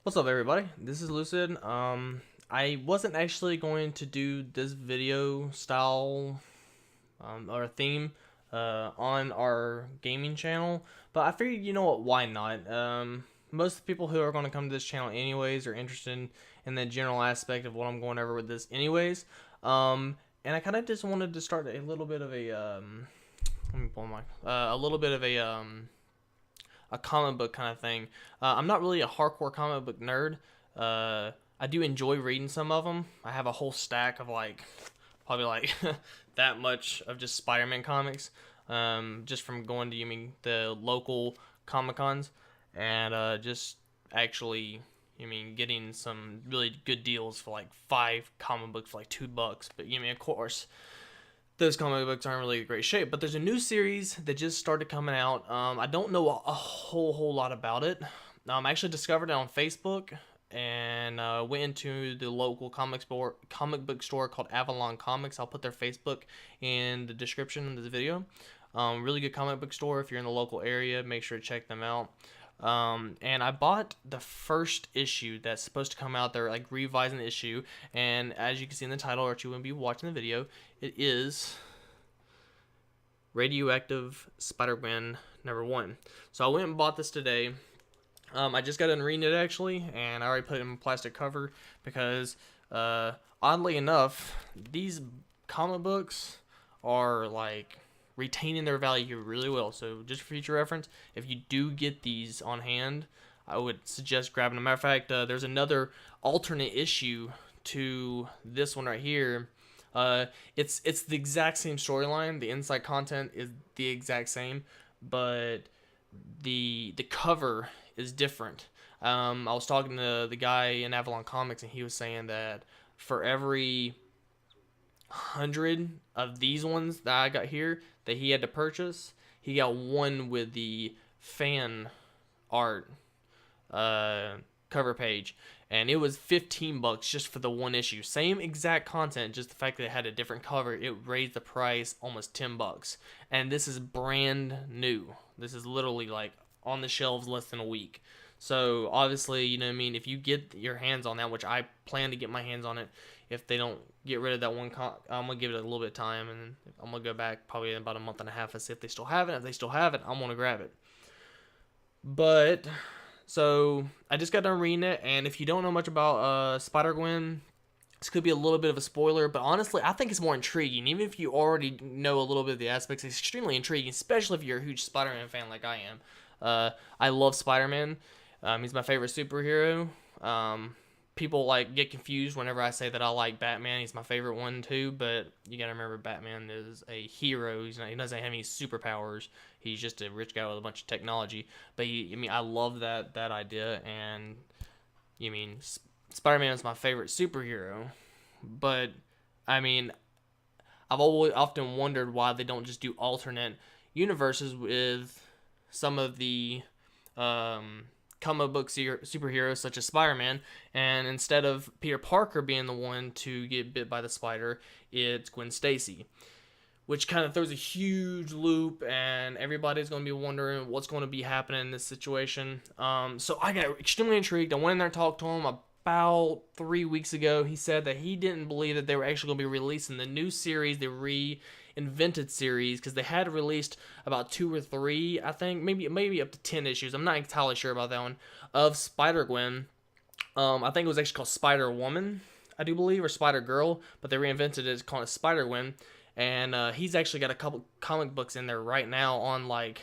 What's up, everybody? This is Lucid. I wasn't actually going to do this video style or theme on our gaming channel, but I figured, you know what, why not? Most people who are going to come to this channel anyways are interested in the general aspect of what I'm going over with this anyways. And I kind of just wanted to start a little bit of let me pull my a little bit of a comic book kind of thing. I'm not really a hardcore comic book nerd. I do enjoy reading some of them. I have a whole stack of probably that much of just Spider-Man comics, just from going to the local Comic Cons and just actually getting some really good deals for like 5 comic books for like $2. But of course those comic books aren't really in great shape. But there's a new series that just started coming out. I don't know a whole lot about it. I actually discovered it on Facebook and went into the local comic book store called Avalon Comics. I'll put their Facebook in the description of this video. Really good comic book store. If you're in the local area, make sure to check them out. And I bought the first issue that's supposed to come out. They're like revising the issue, and as you can see in the title, or you wouldn't be watching the video, it is Radioactive Spider-Gwen #1. So I went and bought this today. I just got done reading it actually, and I already put it in a plastic cover because, oddly enough, these comic books are like retaining their value really well. So just for future reference, if you do get these on hand, I would suggest grabbing them. Matter of fact, there's another alternate issue to this one right here. It's the exact same storyline. The inside content is the exact same, but the cover is different. I was talking to the guy in Avalon Comics, and he was saying that for every 100 of these ones that I got here that he had to purchase, he got one with the fan art cover page, and it was $15 just for the one issue. Same exact content, just the fact that it had a different cover, it raised the price almost $10. And this is brand new. This is literally like on the shelves less than a week. So obviously, if you get your hands on that, which I plan to get my hands on it, if they don't get rid of that one, I'm gonna give it a little bit of time, and I'm gonna go back probably in about a month and a half and see if they still have it. If they still have it, I'm gonna grab it. But so I just got done reading it, and if you don't know much about Spider-Gwen, this could be a little bit of a spoiler, but honestly, I think it's more intriguing. Even if you already know a little bit of the aspects, it's extremely intriguing, especially if you're a huge Spider-Man fan like I am. I love Spider-Man. He's my favorite superhero. People get confused whenever I say that I like Batman. He's my favorite one too, but you gotta remember Batman is a hero. He doesn't have any superpowers. He's just a rich guy with a bunch of technology. But I love that idea, and Spider-Man is my favorite superhero. But I've always often wondered why they don't just do alternate universes with some of the comic book superheroes such as Spider-Man, and instead of Peter Parker being the one to get bit by the spider, it's Gwen Stacy, which kind of throws a huge loop, and everybody's going to be wondering what's going to be happening in this situation. So I got extremely intrigued. I went in there and talked to him about 3 weeks ago. He said that he didn't believe that they were actually going to be releasing the new series, the reinvented series, because they had released about 2 or 3, I think, maybe up to 10 issues. I'm not entirely sure about that one, of Spider-Gwen. I think it was actually called Spider-Woman, I do believe, or Spider-Girl, but they reinvented it as called Spider-Gwen. And he's actually got a couple comic books in there right now on a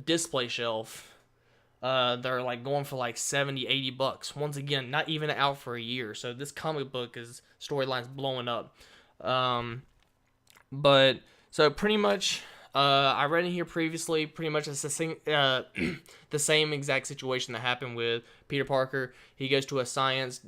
display shelf. They're going for $70-$80. Once again, not even out for a year. So this comic book storyline's blowing up. But so pretty much, I read in here previously. Pretty much it's the same exact situation that happened with Peter Parker. He goes to a science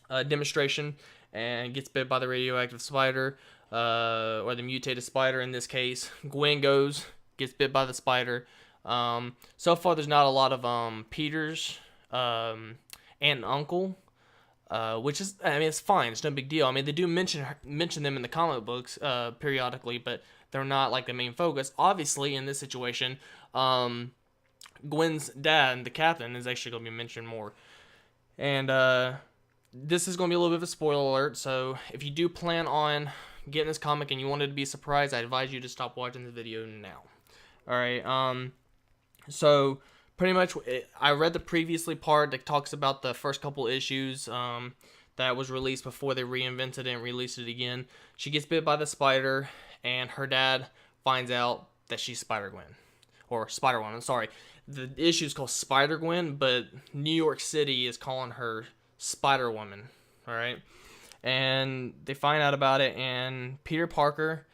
demonstration and gets bit by the radioactive spider, or the mutated spider in this case. Gwen gets bit by the spider. So far, there's not a lot of Peter's aunt and uncle, which is, it's fine. It's no big deal. They do mention them in the comic books periodically, but they're not the main focus. Obviously, in this situation, Gwen's dad, the captain, is actually going to be mentioned more. And this is going to be a little bit of a spoiler alert, so if you do plan on getting this comic and you wanted to be surprised, I advise you to stop watching the video now. Alright, so pretty much I read the previously part that talks about the first couple issues that was released before they reinvented it and released it again. She gets bit by the spider, and her dad finds out that she's Spider-Gwen. Or Spider-Woman, I'm sorry. The issue is called Spider-Gwen, but New York City is calling her Spider-Woman. Alright? And they find out about it, and Peter Parker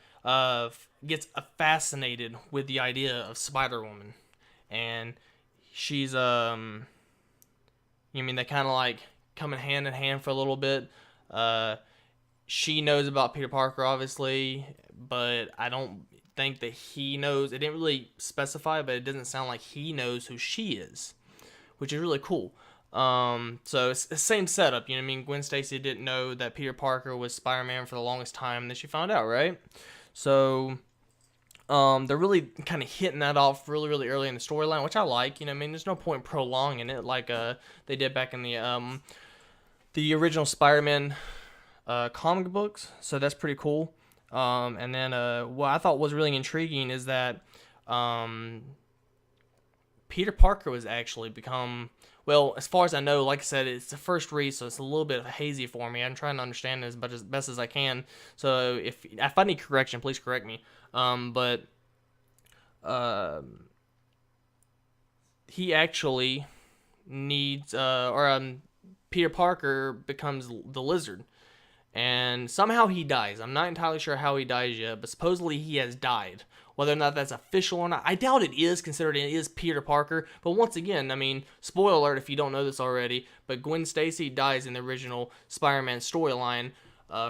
gets fascinated with the idea of Spider-Woman. And she's, they kind of like coming hand in hand for a little bit. She knows about Peter Parker, obviously, but I don't think that he knows. It didn't really specify, but it doesn't sound like he knows who she is, which is really cool. So it's the same setup, you know what I mean? Gwen Stacy didn't know that Peter Parker was Spider-Man for the longest time, and then she found out, right? So they're really kind of hitting that off really, really early in the storyline, which I like. You know what I mean? There's no point prolonging it like they did back in the original Spider-Man comic books. So that's pretty cool. And then what I thought was really intriguing is that Peter Parker was actually become, well, as far as I know, like I said, it's the first read, so it's a little bit hazy for me. I'm trying to understand it as best as I can. So if I need correction, please correct me. But he actually needs, Peter Parker becomes the Lizard. And somehow he dies. I'm not entirely sure how he dies yet, but supposedly he has died. Whether or not that's official or not, I doubt it is, considering it is Peter Parker. But once again, I mean, spoiler alert if you don't know this already, but Gwen Stacy dies in the original Spider-Man storyline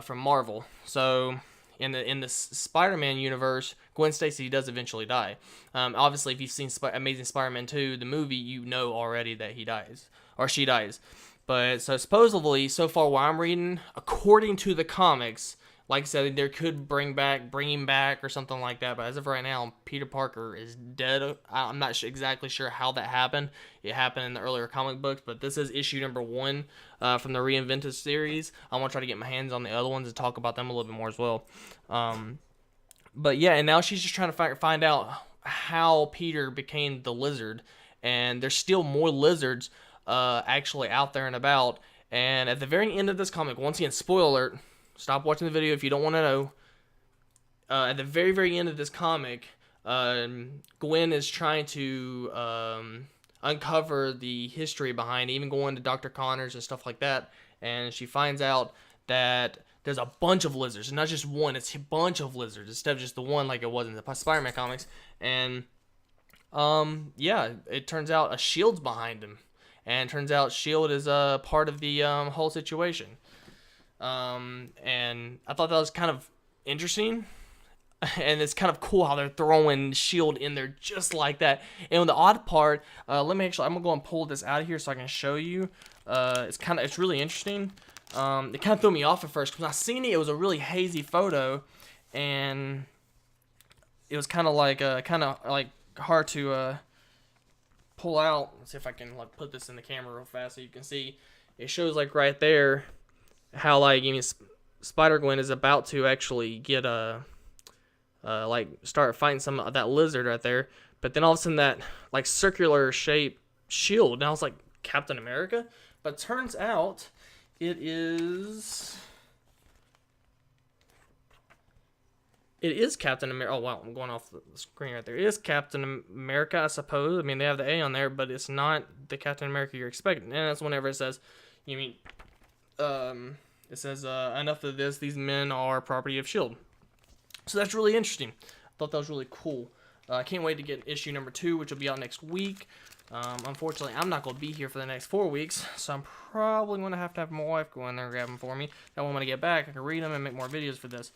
from Marvel. So in the Spider-Man universe, Gwen Stacy does eventually die. Obviously, if you've seen Amazing Spider-Man 2, the movie, you know already that he dies, or she dies. But so supposedly, so far what I'm reading, according to the comics, like I said, there could bring him back or something like that. But as of right now, Peter Parker is dead. I'm not exactly sure how that happened. It happened in the earlier comic books, but this is issue number 1 from the Reinvented series. I want to try to get my hands on the other ones and talk about them a little bit more as well. But yeah, and now she's just trying to find out how Peter became the Lizard, and there's still more lizards actually out there and about. And at the very end of this comic, once again, spoiler alert, stop watching the video if you don't want to know. At the very, very end of this comic, Gwen is trying to uncover the history behind it, even going to Dr. Connors and stuff like that. And she finds out that there's a bunch of lizards. Not just one, it's a bunch of lizards instead of just the one like it was in the Spider-Man comics. And yeah, it turns out a shield's behind him. And it turns out S.H.I.E.L.D. is part of the whole situation. And I thought that was kind of interesting. And it's kind of cool how they're throwing S.H.I.E.L.D. in there just like that. And the odd part, I'm going to go and pull this out of here so I can show you. It's really interesting. It kind of threw me off at first. Because I seen it was a really hazy photo. And it was kind of like hard to pull out. Let's see if I can put this in the camera real fast so you can see. It shows right there how Spider-Gwen is about to actually get start fighting some of that lizard right there. But then all of a sudden that circular shape shield. Now it's like Captain America, but turns out it is Captain America. Oh, wow, I'm going off the screen right there. It is Captain America, I suppose. I mean, they have the A on there, but it's not the Captain America you're expecting. And that's whenever it says, it says, enough of this, these men are property of S.H.I.E.L.D. So that's really interesting. I thought that was really cool. I can't wait to get issue number 2, which will be out next week. Unfortunately, I'm not going to be here for the next 4 weeks, so I'm probably going to have my wife go in there and grab them for me. That way when I get back, I can read them and make more videos for this.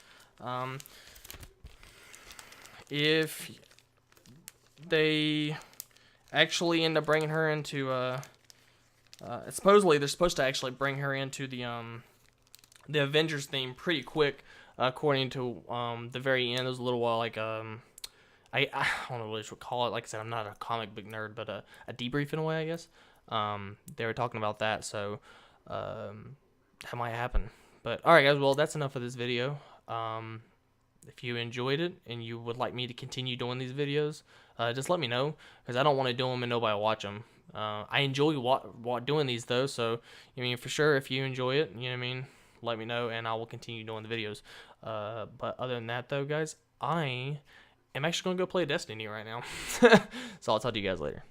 If they actually end up bringing her into, supposedly they're supposed to actually bring her into the Avengers theme pretty quick, according to the very end. It was a little while I don't know what you would call it. Like I said, I'm not a comic book nerd, but a debrief in a way, I guess. They were talking about that, so that might happen. But all right, guys. Well, that's enough of this video. If you enjoyed it and you would like me to continue doing these videos, just let me know, because I don't want to do them and nobody watch them. I enjoy doing these though, so I mean, for sure, if you enjoy it, you know what I mean, let me know and I will continue doing the videos. But other than that though, guys, I am actually gonna go play Destiny right now. So I'll talk to you guys later.